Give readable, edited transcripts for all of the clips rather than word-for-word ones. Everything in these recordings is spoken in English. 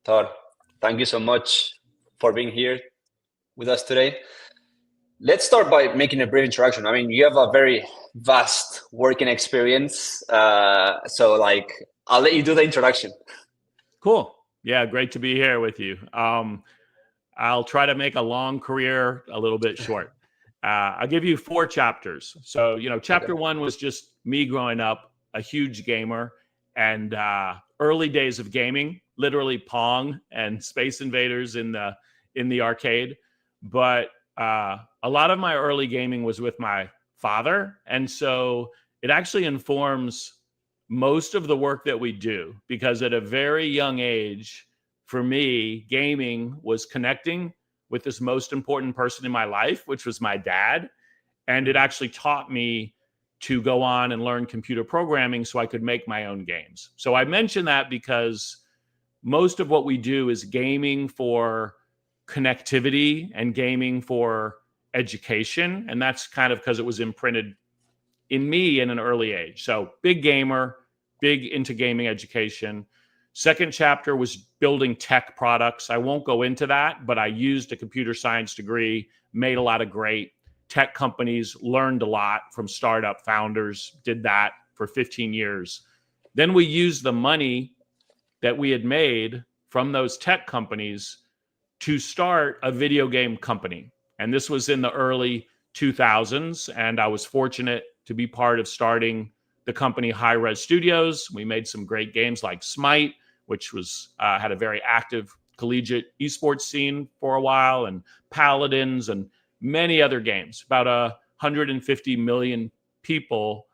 Todd, thank you so much for being here with us today. Let's start by making a brief introduction. I mean, you have a very vast working experience. So I'll let you do the introduction. Cool. Yeah, great to be here with you. I'll try to make a long career a little bit short. I'll give you 4 chapters. So, chapter 1 was just me growing up, a huge gamer, and early days of gaming, literally Pong and Space Invaders in the arcade. But a lot of my early gaming was with my father, and so it actually informs most of the work that we do, because at a very young age, for me, gaming was connecting with this most important person in my life, which was my dad. And it actually taught me to go on and learn computer programming so I could make my own games. So I mention that because most of what we do is gaming for connectivity and gaming for education. And that's kind of because it was imprinted in me in an early age. So big gamer, big into gaming education. Second chapter was building tech products. I won't go into that, but I used a computer science degree, made a lot of great tech companies, learned a lot from startup founders, did that for 15 years. Then we used the money that we had made from those tech companies to start a video game company. And this was in the early 2000s. And I was fortunate to be part of starting the company Hi-Res Studios. We made some great games like Smite, which was had a very active collegiate esports scene for a while, and Paladins, and many other games. About 150 million people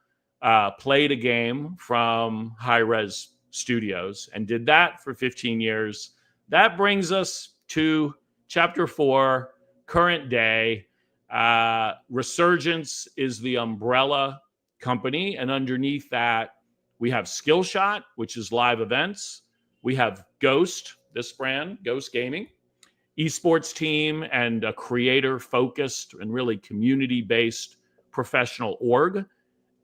played a game from Hi-Res Studios, and did that for 15 years. That brings us to chapter 4, current day. Resurgens is the umbrella company, and underneath that we have Skillshot, which is live events. We have Ghost, this brand, Ghost Gaming, esports team, and a creator-focused and really community-based professional org.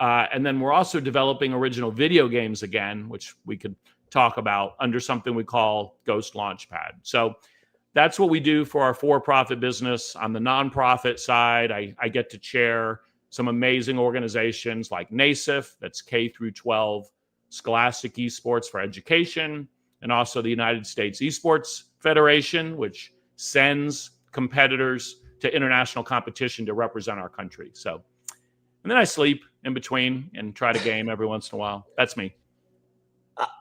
And then we're also developing original video games again, which we could talk about under something we call Ghost Launchpad. So that's what we do for our for-profit business. On the nonprofit side, I get to chair some amazing organizations like NASIF, that's K through 12 Scholastic Esports for education, and also the United States Esports Federation, which sends competitors to international competition to represent our country. So, and then I sleep in between and try to game every once in a while. That's me.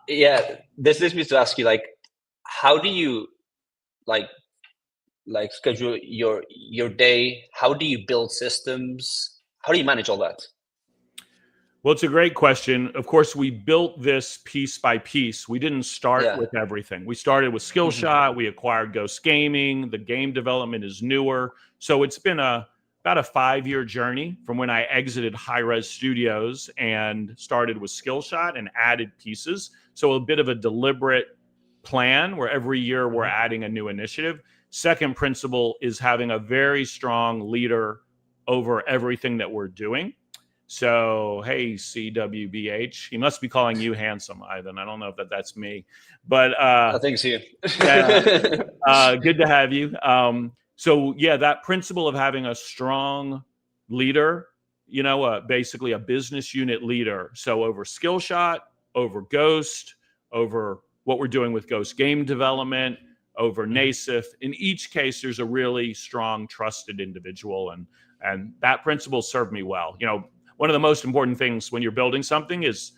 Yeah, this leads me to ask you, how do you schedule your day? How do you build systems? How do you manage all that? Well, it's a great question. Of course, we built this piece by piece. We didn't start with everything. We started with Skillshot. We acquired Ghost Gaming. The game development is newer. So it's been about a 5-year journey from when I exited Hi-Res Studios and started with Skillshot and added pieces. So a bit of a deliberate plan where every year we're adding a new initiative. Second principle is having a very strong leader over everything that we're doing. So, hey, CWBH, he must be calling you handsome, Ivan. I don't know if that's me, but I think so. Good to have you. So yeah, that principle of having a strong leader, basically a business unit leader. So over Skillshot, over Ghost, over what we're doing with Ghost game development, over NASIF. In each case, there's a really strong, trusted individual, and that principle served me well. One of the most important things when you're building something is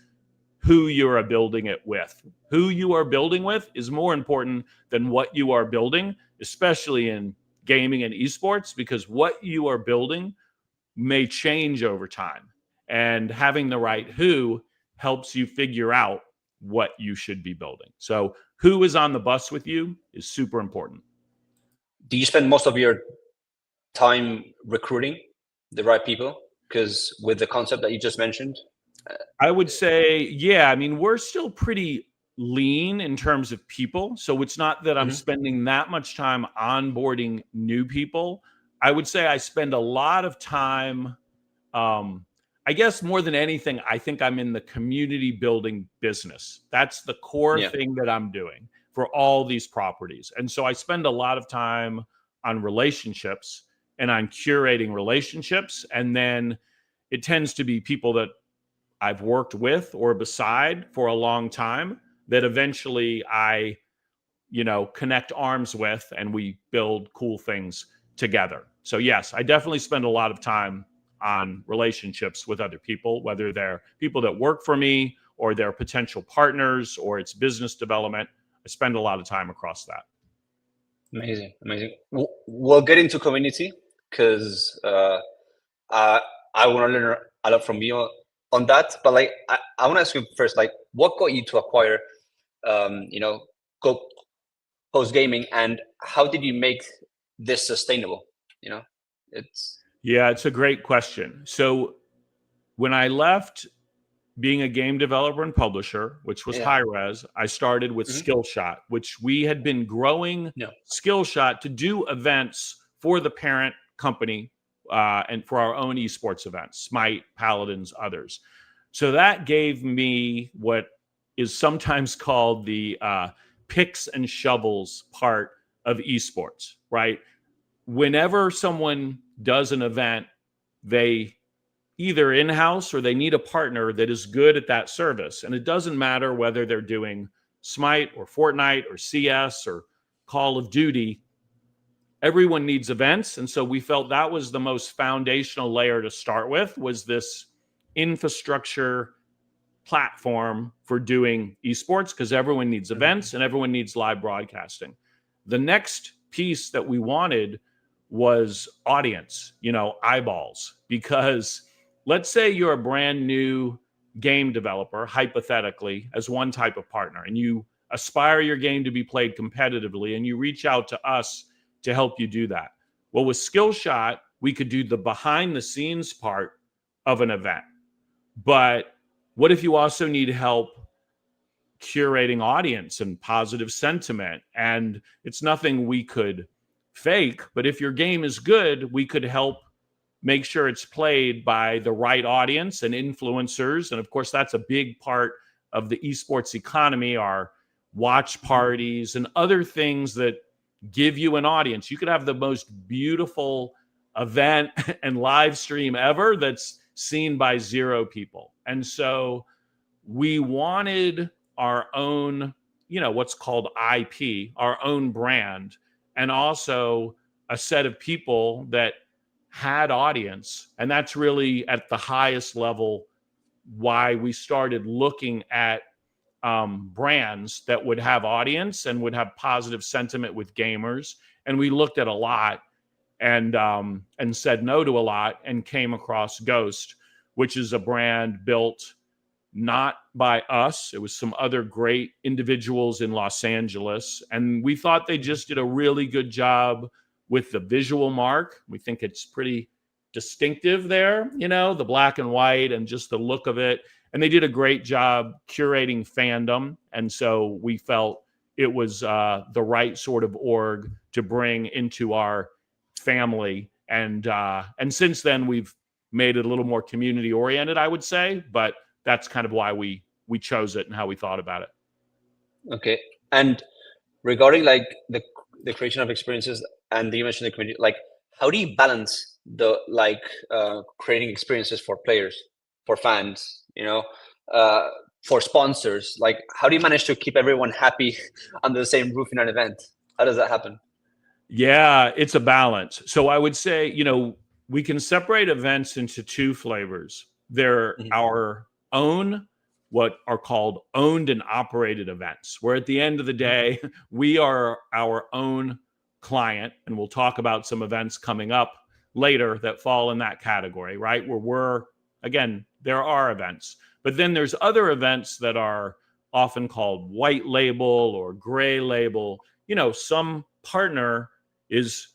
who you are building it with. Who you are building with is more important than what you are building, especially in gaming and esports, because what you are building may change over time. And having the right who helps you figure out what you should be building. So who is on the bus with you is super important. Do you spend most of your time recruiting the right people? Because with the concept that you just mentioned, I would say, yeah. I mean, we're still pretty lean in terms of people. So it's not that I'm spending that much time onboarding new people. I would say I spend a lot of time, I guess more than anything, I think I'm in the community building business. That's the core thing that I'm doing. for all these properties. And so I spend a lot of time on relationships and on curating relationships. And then it tends to be people that I've worked with or beside for a long time that eventually I, connect arms with, and we build cool things together. So yes, I definitely spend a lot of time on relationships with other people, whether they're people that work for me or they're potential partners or it's business development. I spend a lot of time across that. Amazing. We'll get into community because I want to learn a lot from you on that. But like, I want to ask you first, like, what got you to acquire, Go Post Gaming, and how did you make this sustainable? It's a great question. So when I left being a game developer and publisher, which was high res, I started with Skillshot, which we had been growing Skillshot to do events for the parent company and for our own esports events, Smite, Paladins, others. So that gave me what is sometimes called the picks and shovels part of esports, right? Whenever someone does an event, they either in-house or they need a partner that is good at that service. And it doesn't matter whether they're doing Smite or Fortnite or CS or Call of Duty. Everyone needs events. And so we felt that was the most foundational layer to start with, was this infrastructure platform for doing esports, because everyone needs events and everyone needs live broadcasting. The next piece that we wanted was audience, eyeballs, because let's say you're a brand new game developer, hypothetically, as one type of partner, and you aspire your game to be played competitively, and you reach out to us to help you do that. Well, with Skillshot, we could do the behind the scenes part of an event. But what if you also need help curating audience and positive sentiment? And it's nothing we could fake, but if your game is good, we could help make sure it's played by the right audience and influencers. And of course, that's a big part of the esports economy, are watch parties and other things that give you an audience. You could have the most beautiful event and live stream ever that's seen by 0 people. And so we wanted our own, what's called IP, our own brand, and also a set of people that had audience. And that's really at the highest level why we started looking at brands that would have audience and would have positive sentiment with gamers. And we looked at a lot and said no to a lot, and came across Ghost, which is a brand built not by us. It was some other great individuals in Los Angeles. And we thought they just did a really good job with the visual mark. We think it's pretty distinctive there, the black and white and just the look of it. And they did a great job curating fandom. And so we felt it was the right sort of org to bring into our family. And since then, we've made it a little more community oriented, I would say. But that's kind of why we chose it and how we thought about it. Okay. And regarding like the creation of experiences, and you mentioned the community, like, how do you balance the creating experiences for players, for fans, for sponsors? Like, how do you manage to keep everyone happy under the same roof in an event? How does that happen? Yeah, it's a balance. So I would say, we can separate events into 2 flavors. They're our own, what are called owned and operated events, where at the end of the day, we are our own client. And we'll talk about some events coming up later that fall in that category, right? Where again, there are events, but then there's other events that are often called white label or gray label. Some partner is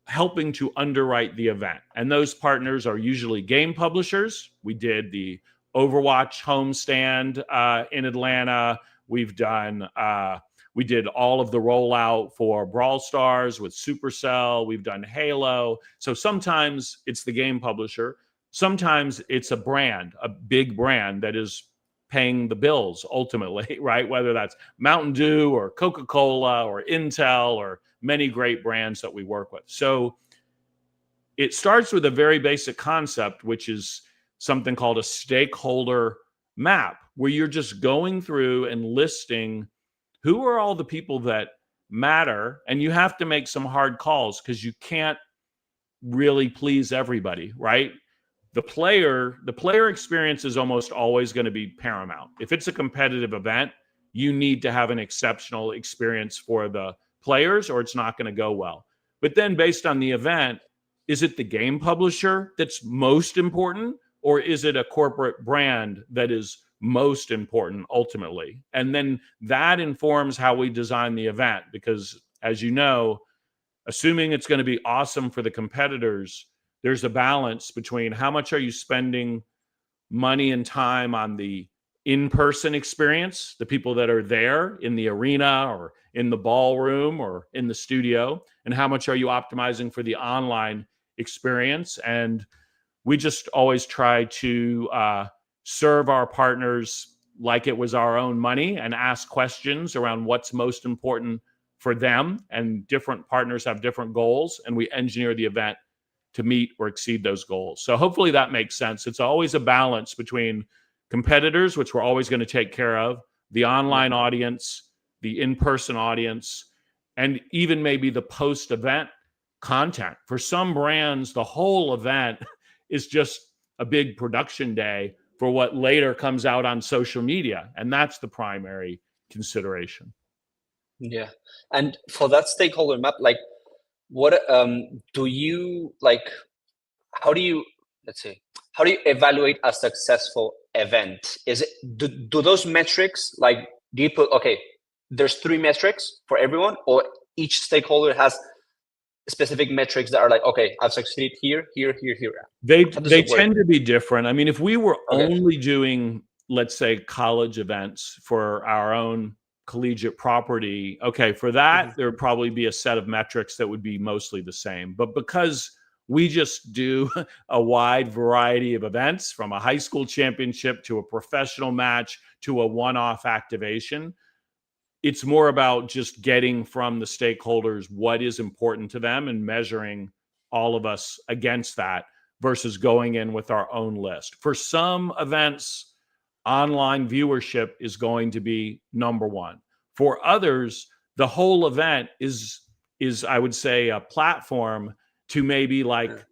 helping to underwrite the event. And those partners are usually game publishers. We did the Overwatch homestand in Atlanta. We did all of the rollout for Brawl Stars with Supercell. We've done Halo. So sometimes it's the game publisher. Sometimes it's a brand, a big brand that is paying the bills ultimately, right? Whether that's Mountain Dew or Coca-Cola or Intel or many great brands that we work with. So it starts with a very basic concept, which is something called a stakeholder map, where you're just going through and listing who are all the people that matter. And you have to make some hard calls because you can't really please everybody, right? The player experience is almost always going to be paramount. If it's a competitive event, you need to have an exceptional experience for the players or it's not going to go well. But then based on the event, is it the game publisher that's most important, or is it a corporate brand that is most important ultimately? And then that informs how we design the event, because as you know, assuming it's going to be awesome for the competitors, there's a balance between how much are you spending money and time on the in-person experience, the people that are there in the arena or in the ballroom or in the studio, and how much are you optimizing for the online experience. And we just always try to serve our partners like it was our own money and ask questions around what's most important for them. And different partners have different goals, and we engineer the event to meet or exceed those goals. So hopefully that makes sense. It's always a balance between competitors, which we're always going to take care of, the online audience, the in-person audience, and even maybe the post-event content. For some brands, the whole event is just a big production day for what later comes out on social media. And that's the primary consideration. Yeah. And for that stakeholder map, like what do you like, how do you, let's say, how do you evaluate a successful event? Is it, do those metrics, like, do you put, okay, there's 3 metrics for everyone, or each stakeholder has specific metrics that are like, okay, I've succeeded here, here, here, here? They tend to be different. I mean, if we were only doing, let's say, college events for our own collegiate property, okay, for that, there would probably be a set of metrics that would be mostly the same. But because we just do a wide variety of events, from a high school championship to a professional match to a one-off activation, it's more about just getting from the stakeholders what is important to them and measuring all of us against that versus going in with our own list. For some events, online viewership is going to be number one. For others, the whole event is I would say, a platform to maybe like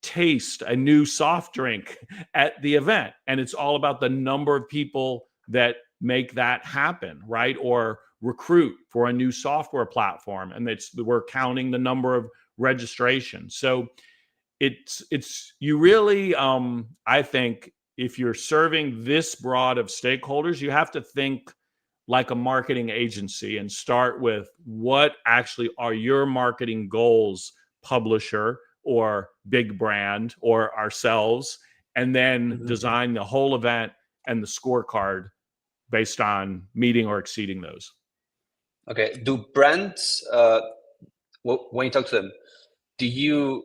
taste a new soft drink at the event. And it's all about the number of people that make that happen, right? Or recruit for a new software platform. And we're counting the number of registrations. So it's you really, I think, if you're serving this broad of stakeholders, you have to think like a marketing agency and start with what actually are your marketing goals, publisher or big brand or ourselves, and then design the whole event and the scorecard based on meeting or exceeding those. Okay. Do brands, when you talk to them, do you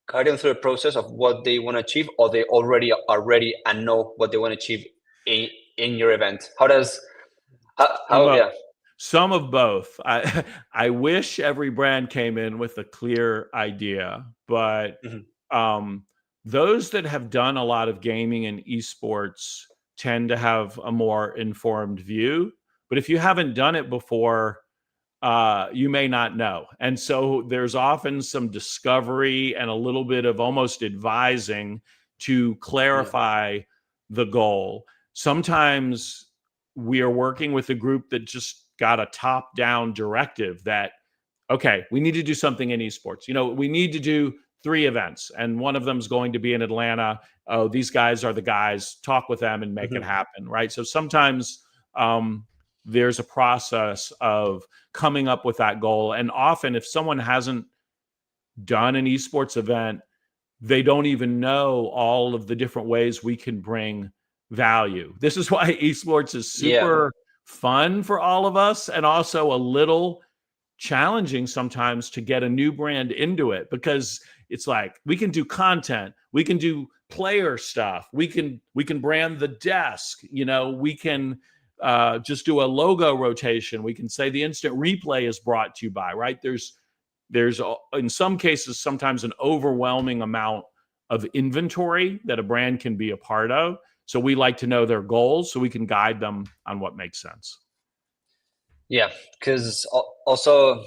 guide them through the process of what they want to achieve, or they already are ready and know what they want to achieve in your event? Some of both. I wish every brand came in with a clear idea, but those that have done a lot of gaming and esports tend to have a more informed view. But if you haven't done it before, you may not know. And so there's often some discovery and a little bit of almost advising to clarify the goal. Sometimes we are working with a group that just got a top-down directive that, okay, we need to do something in esports. We need to do 3 events, and one of them is going to be in Atlanta. Oh, these guys are the guys. Talk with them and make it happen, right? So sometimes there's a process of coming up with that goal. And often if someone hasn't done an esports event, they don't even know all of the different ways we can bring value. This is why esports is super fun for all of us, and also a little challenging sometimes to get a new brand into it, because it's like we can do content, we can do player stuff. We can brand the desk. We can just do a logo rotation. We can say the instant replay is brought to you by, right? There's in some cases sometimes an overwhelming amount of inventory that a brand can be a part of. So we like to know their goals so we can guide them on what makes sense. Yeah, because also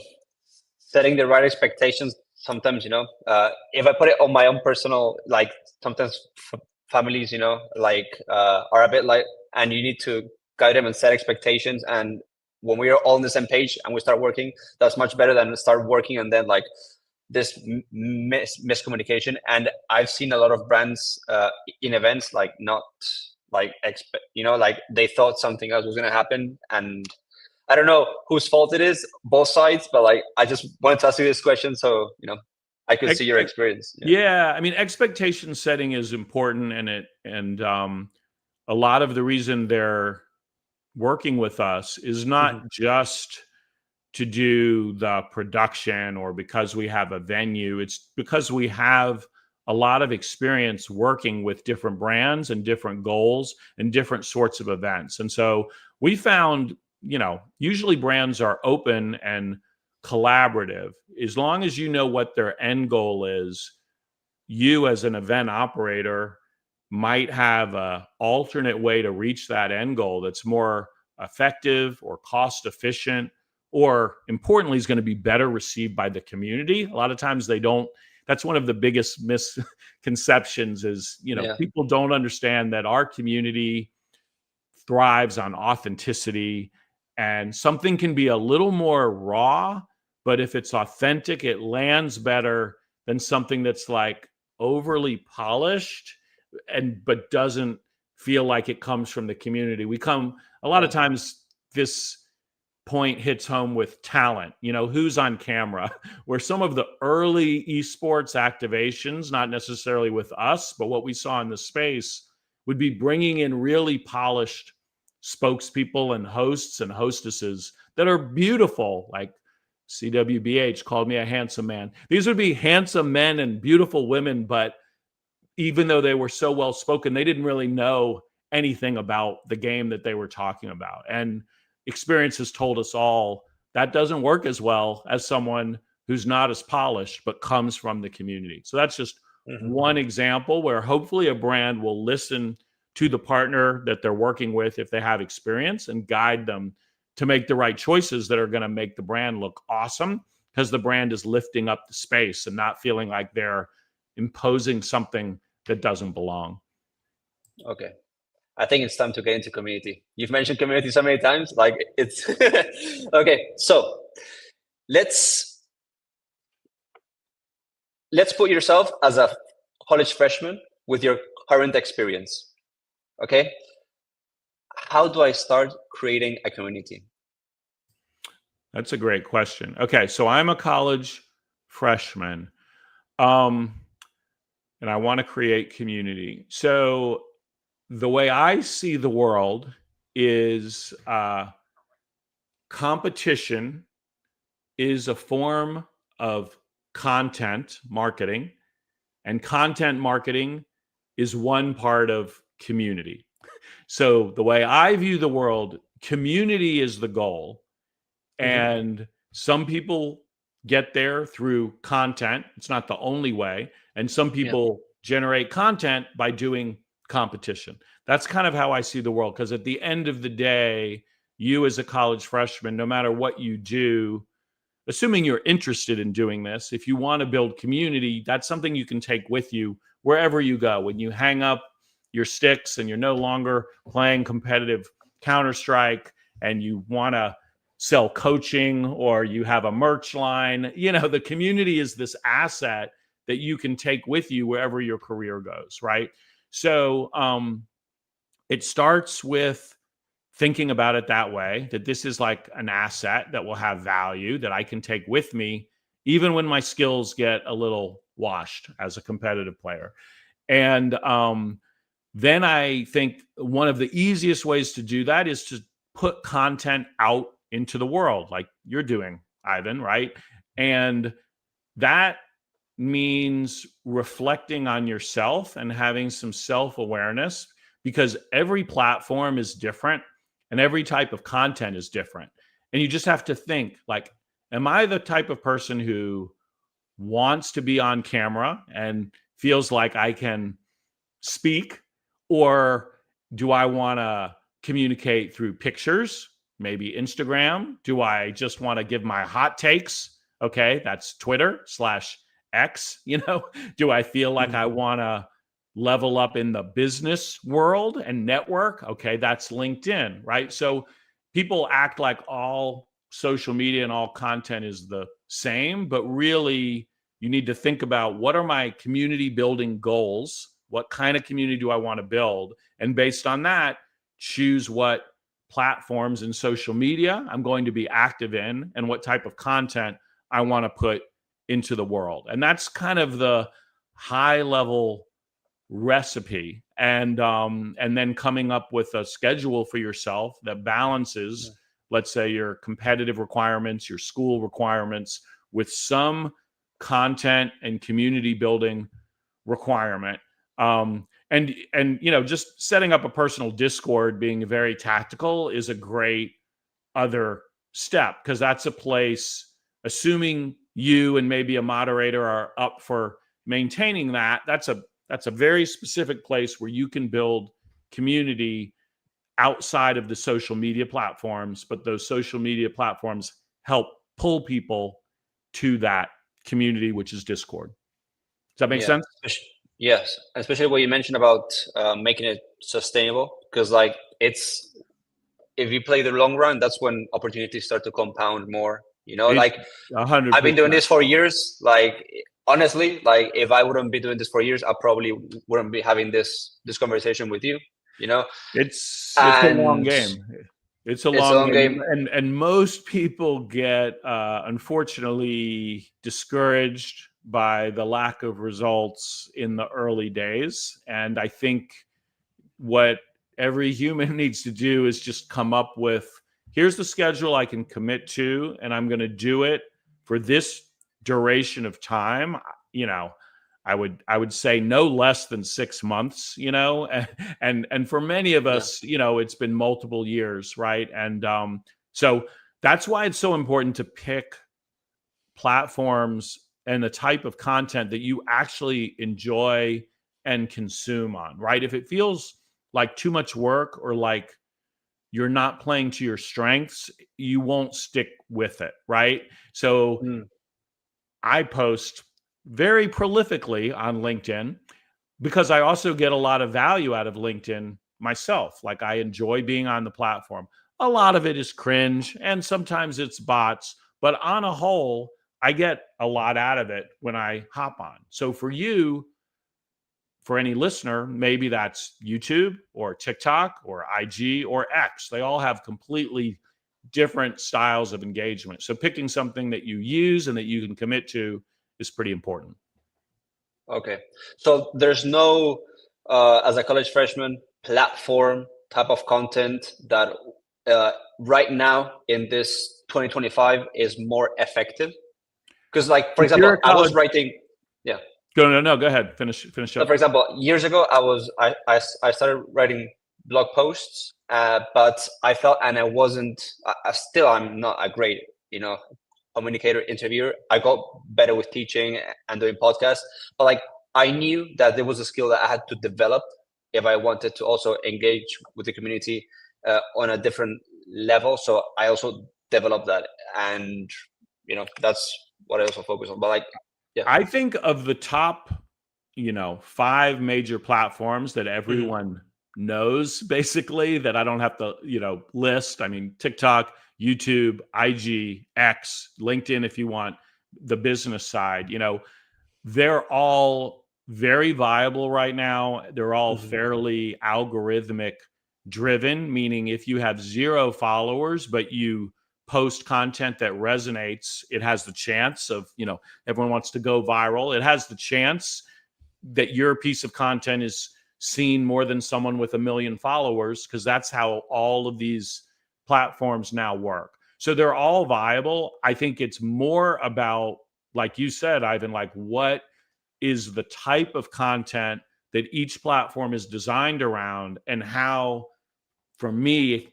setting the right expectations sometimes, if I put it on my own personal, like sometimes families, are a bit like, and you need to guide them and set expectations. And when we are all on the same page and we start working, that's much better than start working and then like this miscommunication. And I've seen a lot of brands in events, like not like like they thought something else was going to happen. And I don't know whose fault it is, both sides, but like I just wanted to ask you this question so I could see your experience. Yeah, I mean, expectation setting is important, and a lot of the reason they're working with us is not just to do the production or because we have a venue. It's because we have a lot of experience working with different brands and different goals and different sorts of events. And so we found, usually brands are open and collaborative. As long as you know what their end goal is, you as an event operator might have an alternate way to reach that end goal that's more effective or cost efficient, or importantly is going to be better received by the community. A lot of times they don't. That's one of the biggest misconceptions is, people don't understand that our community thrives on authenticity, and something can be a little more raw, but if it's authentic, it lands better than something that's like overly polished but doesn't feel like it comes from the community. A lot of times this point hits home with talent, who's on camera, where some of the early esports activations, not necessarily with us, but what we saw in the space, would be bringing in really polished spokespeople and hosts and hostesses that are beautiful, like CWBH called me a handsome man. These would be handsome men and beautiful women, but even though they were so well spoken, they didn't really know anything about the game that they were talking about. And experience has told us all that doesn't work as well as someone who's not as polished but comes from the community. So that's just one example where hopefully a brand will listen to the partner that they're working with if they have experience and guide them to make the right choices that are going to make the brand look awesome, because the brand is lifting up the space and not feeling like they're imposing something that doesn't belong. Okay. I think it's time to get into community. You've mentioned community so many times, like it's okay. So let's put yourself as a college freshman with your current experience. Okay. How do I start creating a community? That's a great question. Okay. So I'm a college freshman. And I want to create community. So the way I see the world is competition is a form of content marketing, and content marketing is one part of community. So the way I view the world, community is the goal. And some people get there through content. It's not the only way. And some people generate content by doing competition. That's kind of how I see the world. Because at the end of the day, you as a college freshman, no matter what you do, assuming you're interested in doing this, if you want to build community, that's something you can take with you wherever you go. When you hang up your sticks and you're no longer playing competitive Counter-Strike and you want to sell coaching or you have a merch line, the community is this asset that you can take with you wherever your career goes, right? So it starts with thinking about it that way, that this is like an asset that will have value that I can take with me, even when my skills get a little washed as a competitive player. And then I think one of the easiest ways to do that is to put content out into the world like you're doing, Ivan, right? And that means reflecting on yourself and having some self-awareness, because every platform is different and every type of content is different. And you just have to think, like, am I the type of person who wants to be on camera and feels like I can speak, or do I want to communicate through pictures, maybe Instagram? Do I just want to give my hot takes? Okay, that's Twitter/X. Do I feel like I want to level up in the business world and network? Okay, that's LinkedIn, right? So people act like all social media and all content is the same, but really you need to think about, what are my community building goals? What kind of community do I want to build? And based on that, choose what platforms in social media I'm going to be active in and what type of content I want to put into the world. And that's kind of the high level recipe. And then coming up with a schedule for yourself that balances, let's say, your competitive requirements, your school requirements, with some content and community building requirement. And just setting up a personal Discord, being very tactical, is a great other step, because that's a place, assuming you and maybe a moderator are up for maintaining that, that's a very specific place where you can build community outside of the social media platforms, but those social media platforms help pull people to that community, which is Discord. Does that make sense? Yes, especially what you mentioned about making it sustainable, because like if you play the long run, that's when opportunities start to compound more. Like 100%. I've been doing this for years. Like honestly, like if I wouldn't be doing this for years, I probably wouldn't be having this conversation with you. It's a long game. It's a long game. And most people get unfortunately discouraged by the lack of results in the early days. And I think what every human needs to do is just come up with, here's the schedule I can commit to, and I'm going to do it for this duration of time. I would say no less than 6 months, and for many of us, it's been multiple years, right? And so that's why it's so important to pick platforms and the type of content that you actually enjoy and consume on, right? If it feels like too much work, or like you're not playing to your strengths, you won't stick with it, right? So I post very prolifically on LinkedIn because I also get a lot of value out of LinkedIn myself. Like, I enjoy being on the platform. A lot of it is cringe and sometimes it's bots, but on a whole, I get a lot out of it when I hop on. So for you, for any listener, maybe that's YouTube or TikTok or IG or X. They all have completely different styles of engagement. So picking something that you use and that you can commit to is pretty important. Okay. So there's no, as a college freshman, platform type of content that right now in this 2025 is more effective? Because like, for example, I was writing, No, go ahead. Finish up. So for example, years ago, I started writing blog posts, but I felt, and I'm not a great, communicator, interviewer. I got better with teaching and doing podcasts, but like I knew that there was a skill that I had to develop if I wanted to also engage with the community on a different level. So I also developed that, and that's what I also focus on. But like, I think of the top, 5 major platforms that everyone knows, basically, that I don't have to, list. I mean, TikTok, YouTube, IG, X, LinkedIn, if you want the business side, they're all very viable right now. They're all fairly algorithmic driven, meaning if you have 0 followers, but you post content that resonates, it has the chance of, everyone wants to go viral. It has the chance that your piece of content is seen more than someone with 1 million followers, because that's how all of these platforms now work. So they're all viable. I think it's more about, like you said, Ivan, like what is the type of content that each platform is designed around, and how, for me,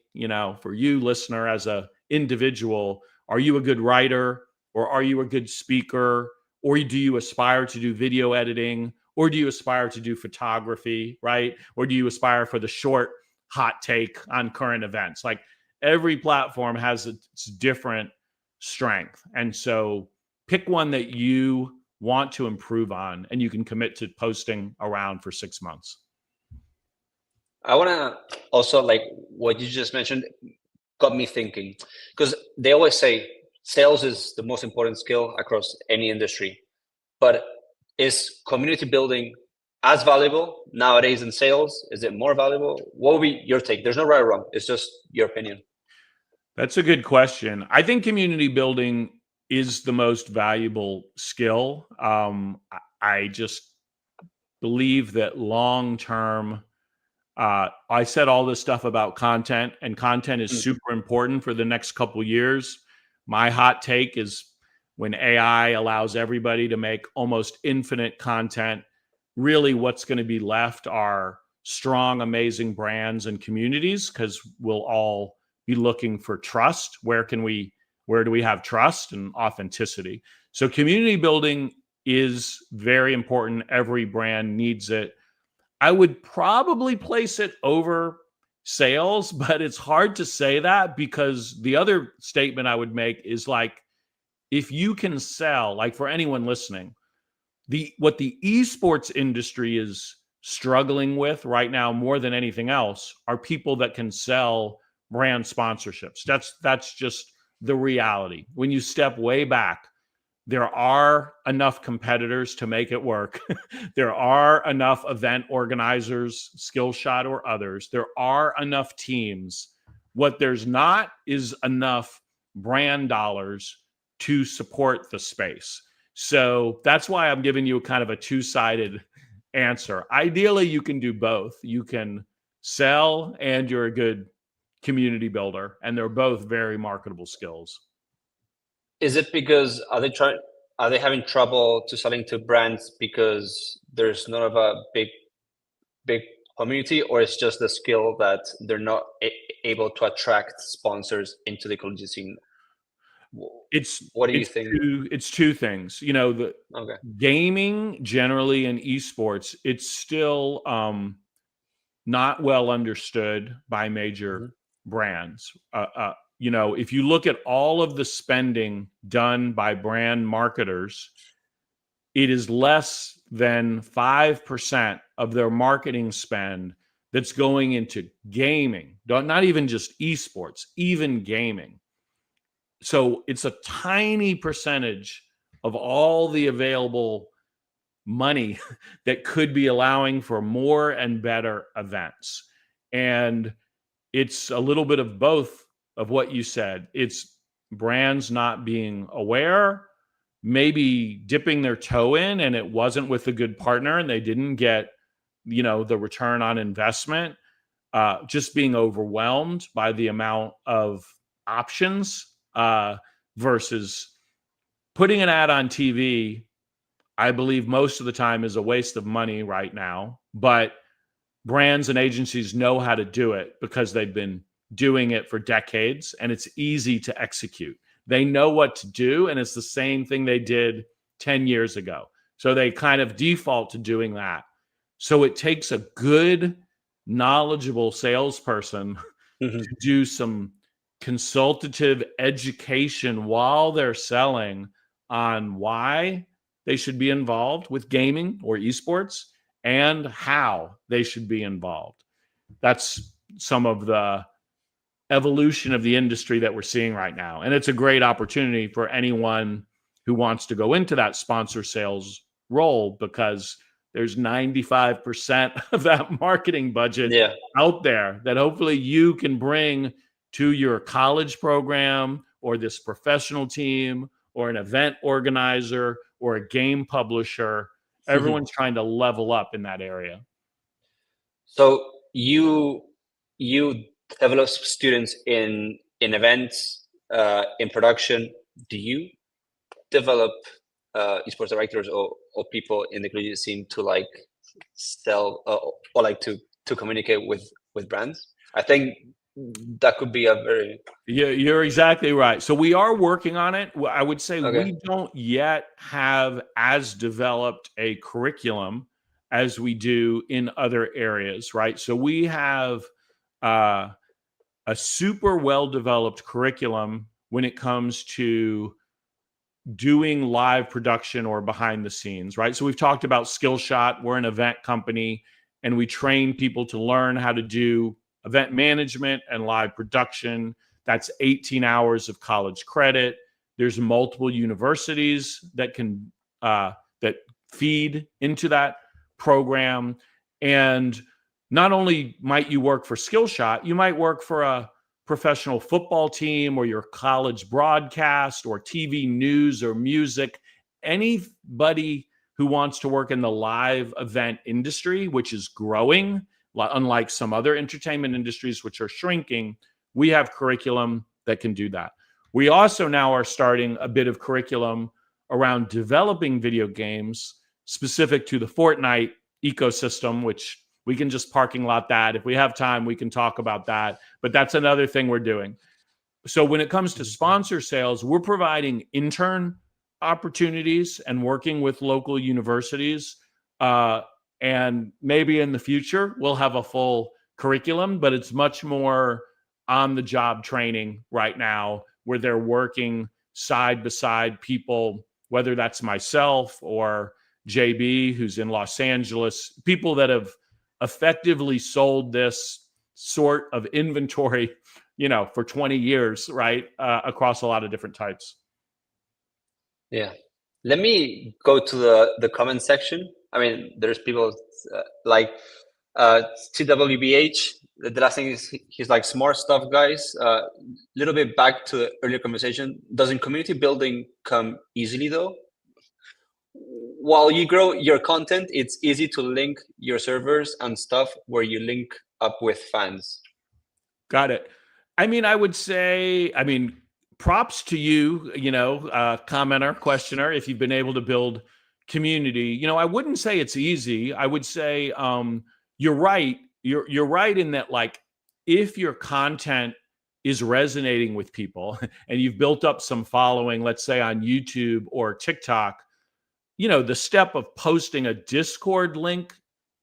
for you listener, as a individual, are you a good writer, or are you a good speaker, or do you aspire to do video editing, or do you aspire to do photography, right? Or do you aspire for the short hot take on current events? Like, every platform has its different strength. And so pick one that you want to improve on, and you can commit to posting around for 6 months. I want to also, like what you just mentioned, got me thinking, because they always say sales is the most important skill across any industry. But is community building as valuable nowadays in sales? Is it more valuable? What would be your take? There's no right or wrong. It's just your opinion. That's a good question. I think community building is the most valuable skill. I just believe that long term, I said all this stuff about content, and content is super important for the next couple years. My hot take is, when AI allows everybody to make almost infinite content, really what's going to be left are strong, amazing brands and communities, because we'll all be looking for trust. Where do we have trust and authenticity? So community building is very important. Every brand needs it. I would probably place it over sales, but it's hard to say that, because the other statement I would make is, like, if you can sell, like, for anyone listening, what the esports industry is struggling with right now more than anything else are people that can sell brand sponsorships. That's just the reality. When you step way back, there are enough competitors to make it work. There are enough event organizers, Skillshot or others. There are enough teams. What there's not is enough brand dollars to support the space. So that's why I'm giving you kind of a two-sided answer. Ideally, you can do both. You can sell and you're a good community builder, and they're both very marketable skills. Is it because are they having trouble to selling to brands because there's not of a big community, or it's just the skill that they're not able to attract sponsors into the collegiate scene? What do you think? It's two things. The gaming generally and esports, it's still not well understood by major brands. If you look at all of the spending done by brand marketers, it is less than 5% of their marketing spend that's going into gaming. Not even just esports, even gaming. So it's a tiny percentage of all the available money that could be allowing for more and better events. And it's a little bit of both of what you said. It's brands not being aware, maybe dipping their toe in, and it wasn't with a good partner and they didn't get, the return on investment, just being overwhelmed by the amount of options, versus putting an ad on TV. I believe most of the time is a waste of money right now, but brands and agencies know how to do it because they've been doing it for decades, and it's easy to execute. They know what to do, and it's the same thing they did 10 years ago. So they kind of default to doing that. So it takes a good, knowledgeable salesperson to do some consultative education while they're selling on why they should be involved with gaming or esports and how they should be involved. That's some of the evolution of the industry that we're seeing right now. And it's a great opportunity for anyone who wants to go into that sponsor sales role, because there's 95% of that marketing budget out there that hopefully you can bring to your college program or this professional team or an event organizer or a game publisher. Everyone's trying to level up in that area. So you develop students in events, in production. Do you develop esports directors or people in the collegiate scene to like sell or like to communicate with brands? I think that could be a very Yeah, you're exactly right. So we are working on it. I would say okay. we don't yet have as developed a curriculum as we do in other areas, right? So we have uh, a super well developed curriculum when it comes to doing live production or behind the scenes, right? So we've talked about Skillshot. We're an event company and we train people to learn how to do event management and live production. That's 18 hours of college credit. There's multiple universities that can that feed into that program. And not only might you work for Skillshot, you might work for a professional football team or your college broadcast or TV news or music. Anybody who wants to work in the live event industry, which is growing, unlike some other entertainment industries which are shrinking, we have curriculum that can do that. We also now are starting a bit of curriculum around developing video games specific to the Fortnite ecosystem, which we can just parking lot that. If we have time, we can talk about that. But that's another thing we're doing. So when it comes to sponsor sales, we're providing intern opportunities and working with local universities. And maybe in the future, we'll have a full curriculum, but it's much more on the job training right now where they're working side beside people, whether that's myself or JB, who's in Los Angeles, people that have effectively sold this sort of inventory, for 20 years, right? Across a lot of different types. Yeah. Let me go to the comment section. I mean, there's people like TWBH. The last thing is he's like smart stuff, guys. Little bit back to the earlier conversation. Doesn't community building come easily though? While you grow your content, it's easy to link your servers and stuff where you link up with fans. Got it. I mean, I would say, props to you, commenter, questioner, if you've been able to build community. I wouldn't say it's easy. I would say you're right. You're right in that, like, if your content is resonating with people and you've built up some following, let's say on YouTube or TikTok, the step of posting a Discord link,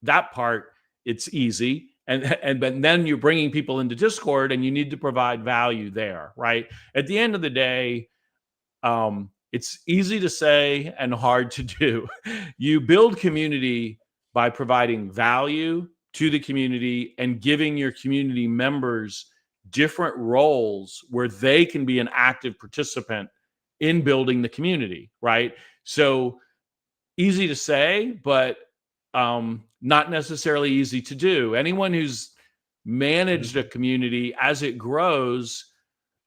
that part, it's easy. But then you're bringing people into Discord and you need to provide value there, right? At the end of the day, it's easy to say and hard to do. You build community by providing value to the community and giving your community members different roles where they can be an active participant in building the community, right? So easy to say, but not necessarily easy to do. Anyone who's managed a community, as it grows,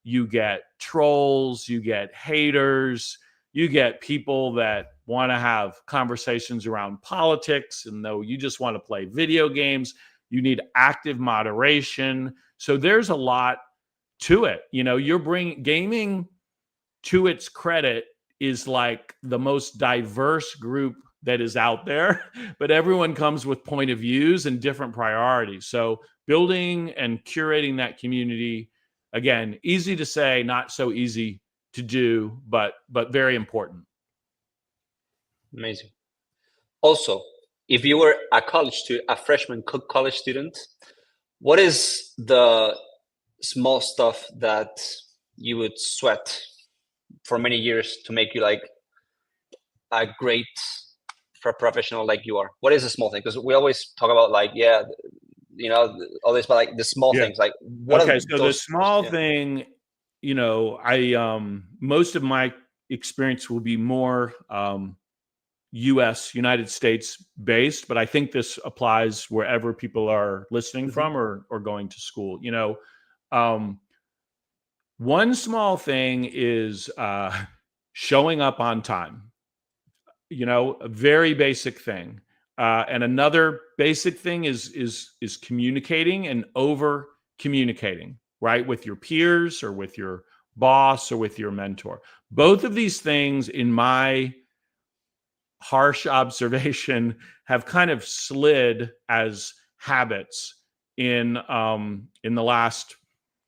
you get trolls, you get haters, you get people that want to have conversations around politics, and though you just want to play video games, you need active moderation. So there's a lot to it. You're bringing gaming, to its credit, is like the most diverse group that is out there, but everyone comes with point of views and different priorities. So building and curating that community, again, easy to say, not so easy to do, but very important. Amazing. Also, if you were a freshman college student, what is the small stuff that you would sweat for many years to make you like a great professional like you are? What is a small thing? Because we always talk about like, all this, but like the small things, like what okay, are so those, the small thing, I most of my experience will be more United States based, but I think this applies wherever people are listening from or going to school. One small thing is showing up on time. A very basic thing. And another basic thing is communicating and over communicating, right? With your peers or with your boss or with your mentor. Both of these things, in my harsh observation, have kind of slid as habits in the last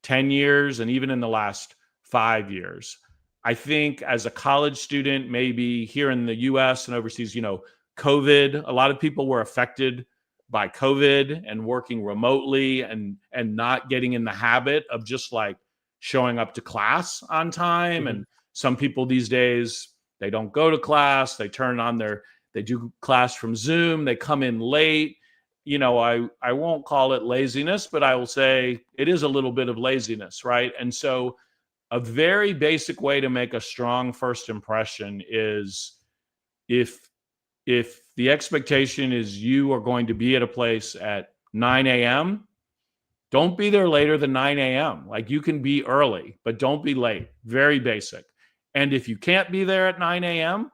10 years and even in the last 5 years. I think as a college student, maybe here in the US and overseas, COVID, a lot of people were affected by COVID and working remotely and not getting in the habit of just like showing up to class on time. Mm-hmm. And some people these days, they don't go to class, they do class from Zoom, they come in late. I won't call it laziness, but I will say it is a little bit of laziness, right? And so a very basic way to make a strong first impression is if the expectation is you are going to be at a place at 9 a.m., don't be there later than 9 a.m. Like, you can be early, but don't be late. Very basic. And if you can't be there at 9 a.m.,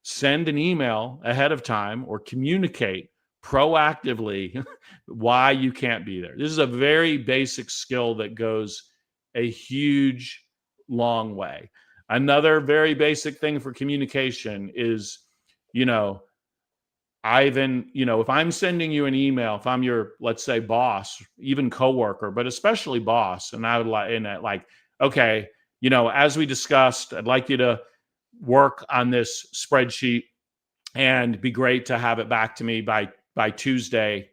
send an email ahead of time or communicate proactively why you can't be there. This is a very basic skill that goes a huge, long way. Another very basic thing for communication is, Ivan, if I'm sending you an email, if I'm your, let's say, boss, even coworker, but especially boss, and I would like, okay, as we discussed, I'd like you to work on this spreadsheet and be great to have it back to me by Tuesday,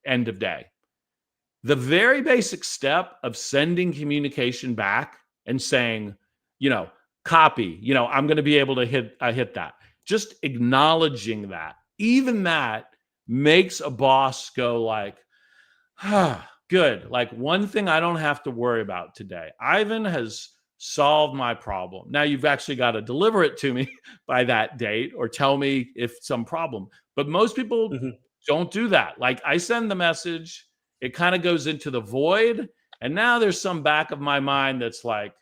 end of day. The very basic step of sending communication back and saying, copy, I'm going to be able to hit that. Just acknowledging that, even that makes a boss go like, good. Like, one thing I don't have to worry about today. Ivan has solved my problem. Now you've actually got to deliver it to me by that date or tell me if some problem. But most people don't do that. Like, I send the message, it kind of goes into the void. And now there's some back of my mind that's like,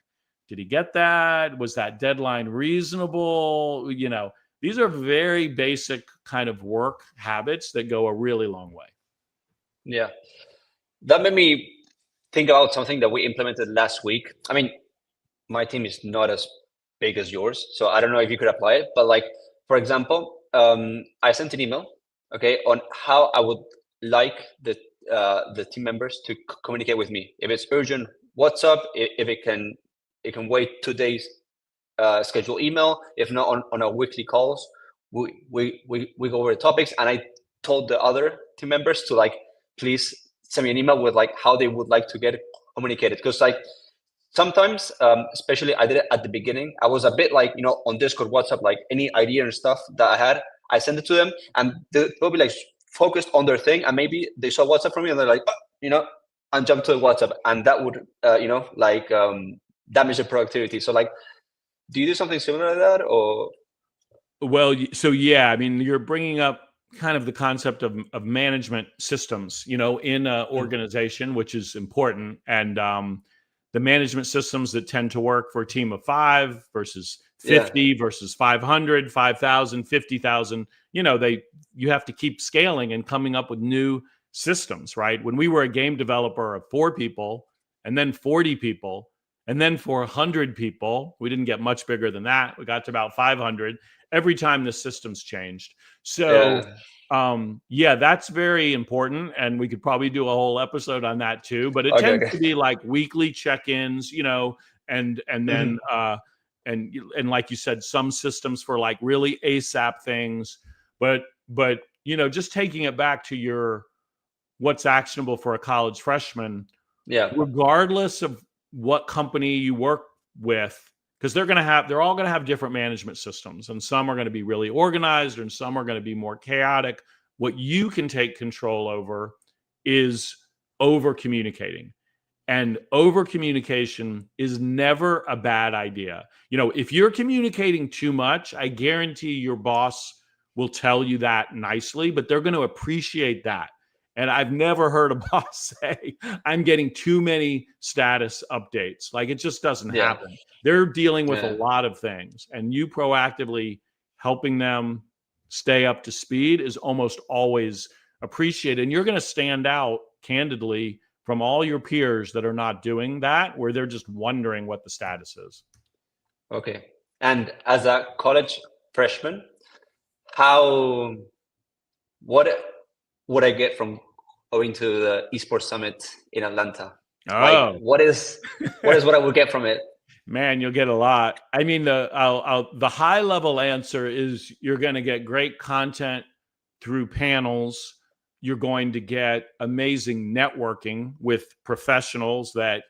did he get that? Was that deadline reasonable? These are very basic kind of work habits that go a really long way. Yeah. That made me think about something that we implemented last week. I mean, my team is not as big as yours, so I don't know if you could apply it. But like, for example, I sent an email, okay, on how I would like the team members to communicate with me. If it's urgent, WhatsApp. If it can wait 2 days, schedule email. If not, on our weekly calls, we go over the topics. And I told the other team members to like, please send me an email with like how they would like to get communicated. Because like sometimes, especially I did it at the beginning, I was a bit like, on Discord, WhatsApp, like any idea and stuff that I had, I send it to them and they'll be like focused on their thing. And maybe they saw WhatsApp from me and they're like, and jump to the WhatsApp. And that would, damage the productivity. So like, do you do something similar to that or? Well, so yeah, I mean, you're bringing up kind of the concept of management systems, in an organization, which is important. And the management systems that tend to work for a team of 5 versus 50 versus 500, 5,000, 50,000, you have to keep scaling and coming up with new systems, right? When we were a game developer of 4 people and then 40 people and then 400 people, we didn't get much bigger than that. We got to about 500 every time the systems changed. So that's very important. And we could probably do a whole episode on that too, but it tends to be like weekly check-ins, and then, and like you said, some systems for like really ASAP things, but just taking it back to what's actionable for a college freshman, regardless of what company you work with, because they're all going to have different management systems, and some are going to be really organized and some are going to be more chaotic. What you can take control over is over communicating, and over communication is never a bad idea. If you're communicating too much, I guarantee your boss will tell you that nicely, but they're going to appreciate that. And I've never heard a boss say, I'm getting too many status updates. Like, it just doesn't happen. They're dealing with a lot of things, and you proactively helping them stay up to speed is almost always appreciated. And you're going to stand out candidly from all your peers that are not doing that, where they're just wondering what the status is. Okay. And as a college freshman, what would I get from going to the Esports Summit in Atlanta? Oh, like what is what I would get from it? Man, you'll get a lot. I mean, the high level answer is you're going to get great content through panels. You're going to get amazing networking with professionals that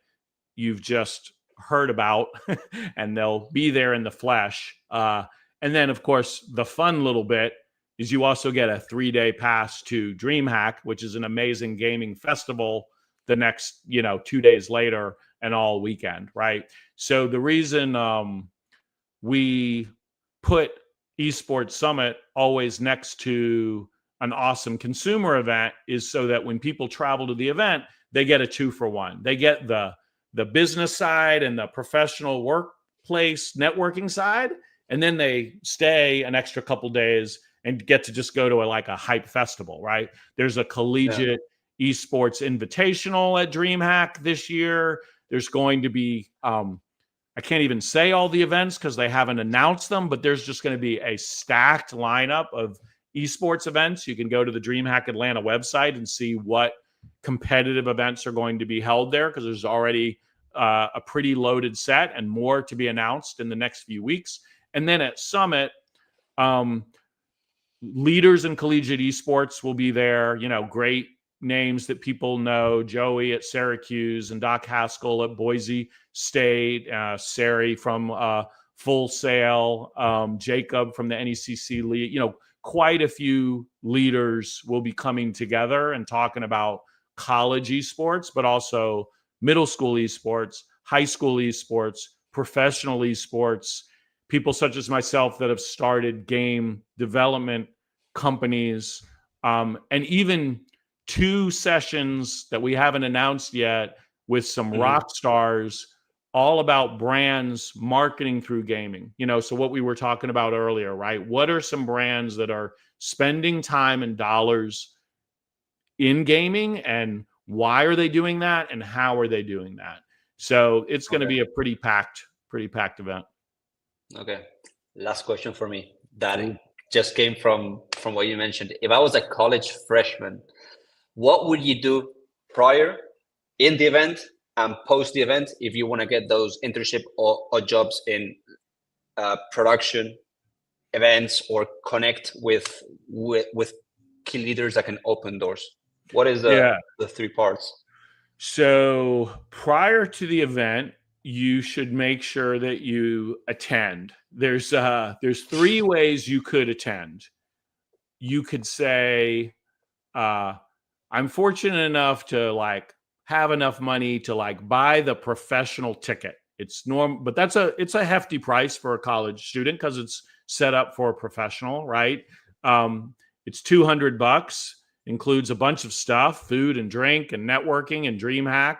you've just heard about, and they'll be there in the flesh. And then, of course, the fun little bit is you also get a 3-day pass to DreamHack, which is an amazing gaming festival the next, 2 days later and all weekend, right? So the reason we put Esports Summit always next to an awesome consumer event is so that when people travel to the event, they get a 2-for-1. They get the business side and the professional workplace networking side, and then they stay an extra couple days and get to just go to a hype festival, right? There's a collegiate esports invitational at DreamHack this year. There's going to be, I can't even say all the events because they haven't announced them, but there's just going to be a stacked lineup of esports events. You can go to the DreamHack Atlanta website and see what competitive events are going to be held there, because there's already a pretty loaded set and more to be announced in the next few weeks. And then at Summit, leaders in collegiate esports will be there, great names that people know, Joey at Syracuse and Doc Haskell at Boise State, Sari from Full Sail, Jacob from the NECC league. Quite a few leaders will be coming together and talking about college esports, but also middle school esports, high school esports, professional esports, people such as myself that have started game development companies, and even 2 sessions that we haven't announced yet with some rock stars, all about brands marketing through gaming. So what we were talking about earlier, right? What are some brands that are spending time and dollars in gaming, and why are they doing that, and how are they doing that? So it's going to be a pretty packed event. Okay. Last question for me. That just came from what you mentioned. If I was a college freshman, what would you do prior, in the event, and post the event if you want to get those internship or jobs in production events, or connect with key leaders that can open doors? What is the 3 parts? So prior to the event, you should make sure that you attend. There's 3 ways you could attend. You could say, I'm fortunate enough to have enough money to buy the professional ticket. It's normal, but it's a hefty price for a college student because it's set up for a professional, right? It's $200, includes a bunch of stuff, food and drink and networking and DreamHack.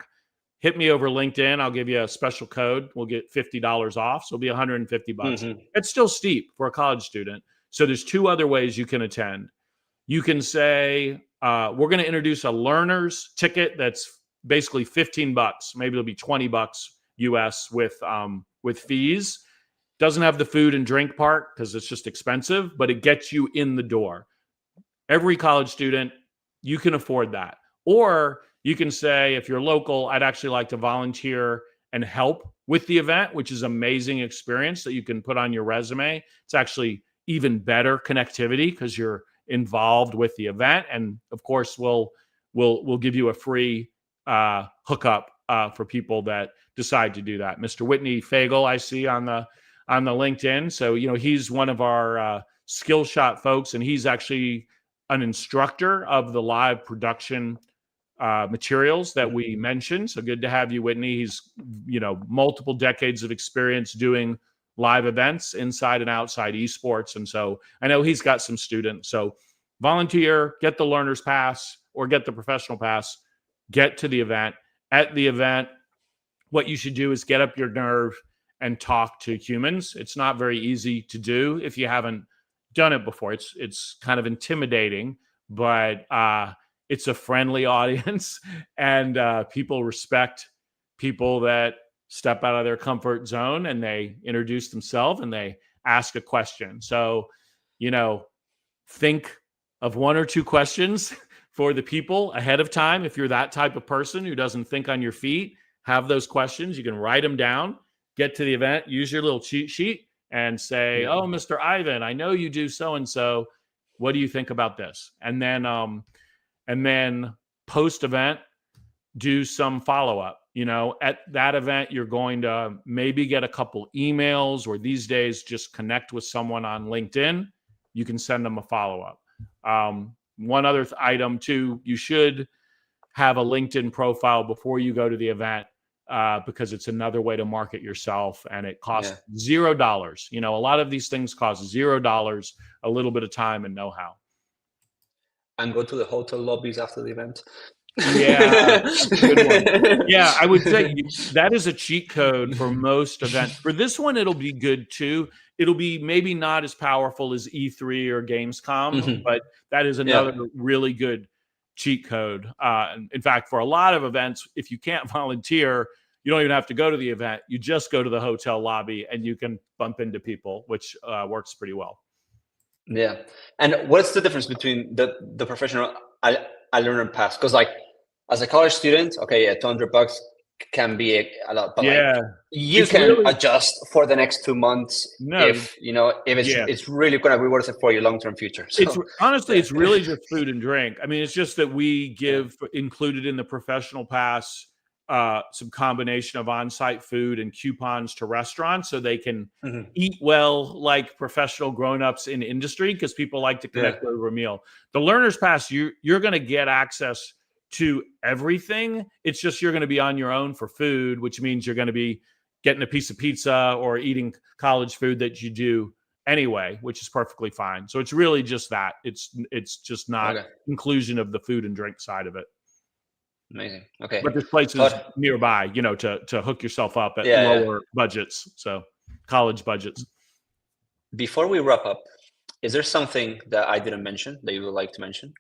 Hit me over LinkedIn. I'll give you a special code. We'll get $50 off. So it'll be $150. It's still steep for a college student. So there's 2 other ways you can attend. You can say, we're going to introduce a learner's ticket that's basically $15. Maybe it'll be $20 US with fees. Doesn't have the food and drink part because it's just expensive, but it gets you in the door. Every college student, you can afford that. Or you can say, if you're local, I'd actually like to volunteer and help with the event, which is amazing experience that you can put on your resume. It's actually even better connectivity because you're involved with the event. And of course, we'll give you a free hookup for people that decide to do that. Mr. Whitney Fagel, I see on the LinkedIn. So, he's one of our Skillshot folks, and he's actually an instructor of the live production materials that we mentioned. So good to have you, Whitney. He's, multiple decades of experience doing live events inside and outside esports. And so I know he's got some students. So volunteer, get the learner's pass or get the professional pass, get to the event. At the event, what you should do is get up your nerve and talk to humans. It's not very easy to do if you haven't done it before. It's kind of intimidating, but it's a friendly audience, and people respect people that step out of their comfort zone and they introduce themselves and they ask a question. So, think of 1 or 2 questions for the people ahead of time. If you're that type of person who doesn't think on your feet, have those questions. You can write them down, get to the event, use your little cheat sheet and say, "Oh, Mr. Ivan, I know you do so-and-so. What do you think about this?" And then post-event, do some follow-up. At that event, you're going to maybe get a couple emails, or these days, just connect with someone on LinkedIn. You can send them a follow-up. One other item too, you should have a LinkedIn profile before you go to the event, because it's another way to market yourself, and it costs $0. A lot of these things cost $0, a little bit of time and know-how. And go to the hotel lobbies after the event. Yeah, that's a good one. Yeah, I would say that is a cheat code for most events. For this one, it'll be good too. It'll be maybe not as powerful as E3 or Gamescom, but that is another really good cheat code. In fact, for a lot of events, if you can't volunteer, you don't even have to go to the event. You just go to the hotel lobby and you can bump into people, which works pretty well. Yeah. And what's the difference between the professional I learner pass? Because as a college student, okay, $200 can be a lot, but you can really adjust for the next 2 months if it's really going to be worth it for your long-term future. So, honestly, it's really just food and drink. I mean, it's just that we give included in the professional pass some combination of on-site food and coupons to restaurants so they can eat well like professional grown-ups in industry, because people like to connect over a meal. The learner's pass, you're going to get access to everything. It's just you're going to be on your own for food, which means you're going to be getting a piece of pizza or eating college food that you do anyway, which is perfectly fine. So it's really just that. It's just not inclusion of the food and drink side of it. Amazing. Okay. But there's places nearby, to hook yourself up at lower budgets. So college budgets. Before we wrap up, is there something that I didn't mention that you would like to mention?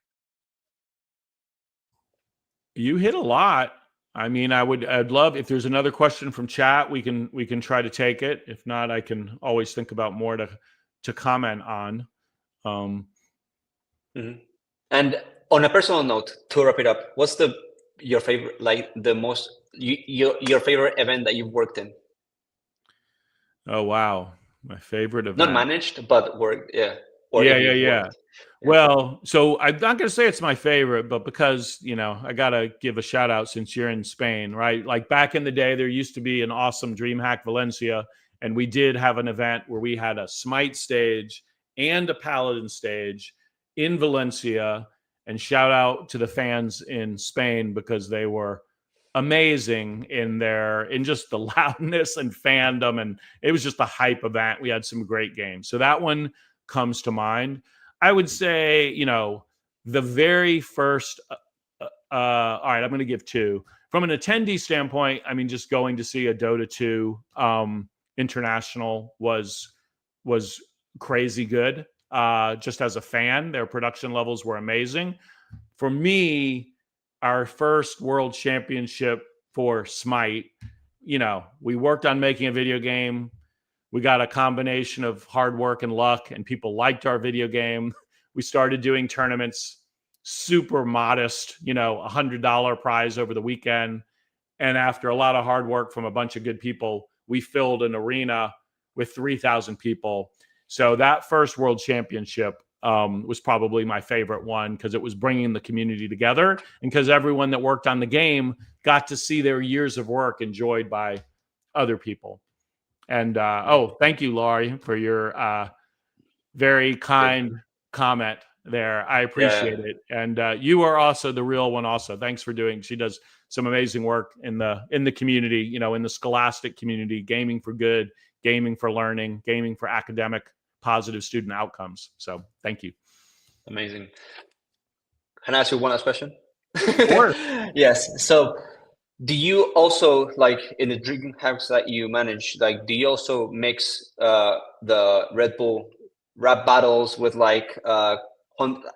You hit a lot. I mean, I'd love, if there's another question from chat, we can try to take it. If not, I can always think about more to comment on. And on a personal note, to wrap it up, what's your favorite, your favorite event that you've worked in? Oh, wow. My favorite event. Not managed, but worked. Yeah. Well, so I'm not going to say it's my favorite, but because, I got to give a shout out since you're in Spain, right? Like back in the day, there used to be an awesome DreamHack Valencia, and we did have an event where we had a Smite stage and a Paladin stage in Valencia. And shout out to the fans in Spain, because they were amazing in just the loudness and fandom. And it was just a hype event. We had some great games. So that one comes to mind. I would say, the very first, all right, I'm going to give 2. From an attendee standpoint, I mean, just going to see a Dota 2 international was crazy good. Just as a fan, their production levels were amazing. For me, our first world championship for Smite, we worked on making a video game. We got a combination of hard work and luck, and people liked our video game. We started doing tournaments, super modest, $100 prize over the weekend. And after a lot of hard work from a bunch of good people, we filled an arena with 3,000 people. So that first world championship was probably my favorite one, because it was bringing the community together, and because everyone that worked on the game got to see their years of work enjoyed by other people. And thank you, Laurie, for your very kind comment there. I appreciate it. And you are also the real one. Also, thanks for she does some amazing work in the community, in the scholastic community, gaming for good, gaming for learning, gaming for academic positive student outcomes. So thank you. Amazing. Can I ask you one last question? Sure. Yes. So do you also, in the DreamHacks that you manage, do you also mix the Red Bull rap battles with do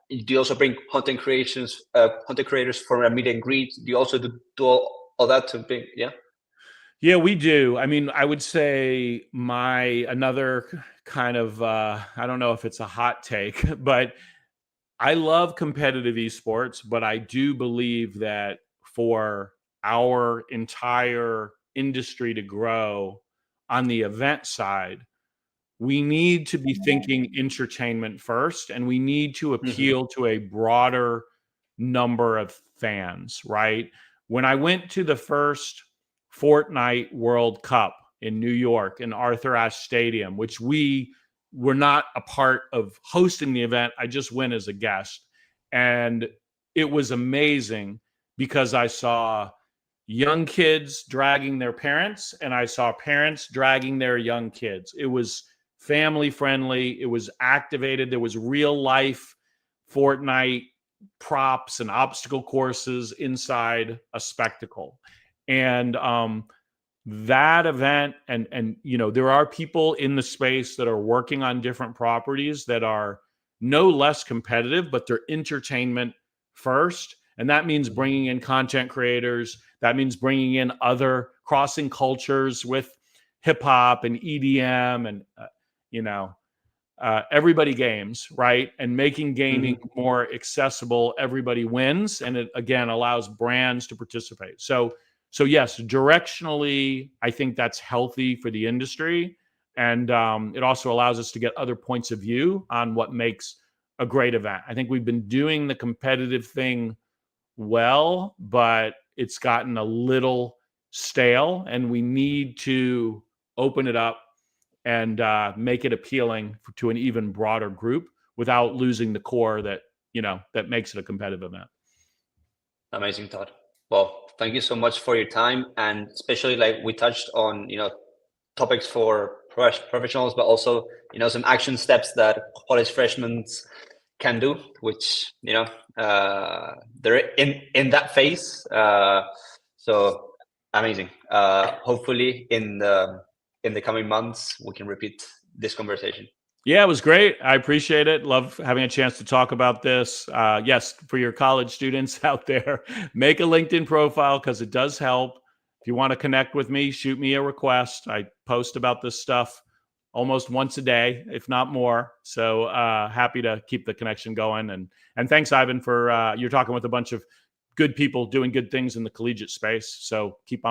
you also bring content creators for a meet and greet? Do you also do all that to bring? Yeah, we do. I mean, I would say another kind of, I don't know if it's a hot take, but I love competitive esports, but I do believe that for our entire industry to grow on the event side, we need to be thinking entertainment first, and we need to appeal to a broader number of fans, right? When I went to the first Fortnite World Cup in New York in Arthur Ashe Stadium, which we were not a part of hosting the event, I just went as a guest. And it was amazing because I saw young kids dragging their parents, and I saw parents dragging their young kids. It was family friendly. It was activated. There was real life Fortnite props and obstacle courses inside a spectacle. And that event, and you know, there are people in the space that are working on different properties that are no less competitive, but they're entertainment first. And that means bringing in content creators. That means bringing in other crossing cultures with hip hop and EDM and, everybody games, right? And making gaming more accessible, everybody wins. And it, again, allows brands to participate. So yes, directionally, I think that's healthy for the industry. And it also allows us to get other points of view on what makes a great event. I think we've been doing the competitive thing well, but it's gotten a little stale, and we need to open it up and make it appealing to an even broader group without losing the core that makes it a competitive event. Amazing, Todd. Well, thank you so much for your time, and especially like we touched on, topics for professionals, but also some action steps that college freshmen can do, which they're in that phase. So amazing. Hopefully in the coming months we can repeat this conversation. Yeah, it was great. I appreciate it. Love having a chance to talk about this. Yes, for your college students out there, make a LinkedIn profile because it does help. If you want to connect with me, shoot me a request. I post about this stuff almost once a day, if not more. So happy to keep the connection going. And thanks, Ivan, for you're talking with a bunch of good people doing good things in the collegiate space. So keep on.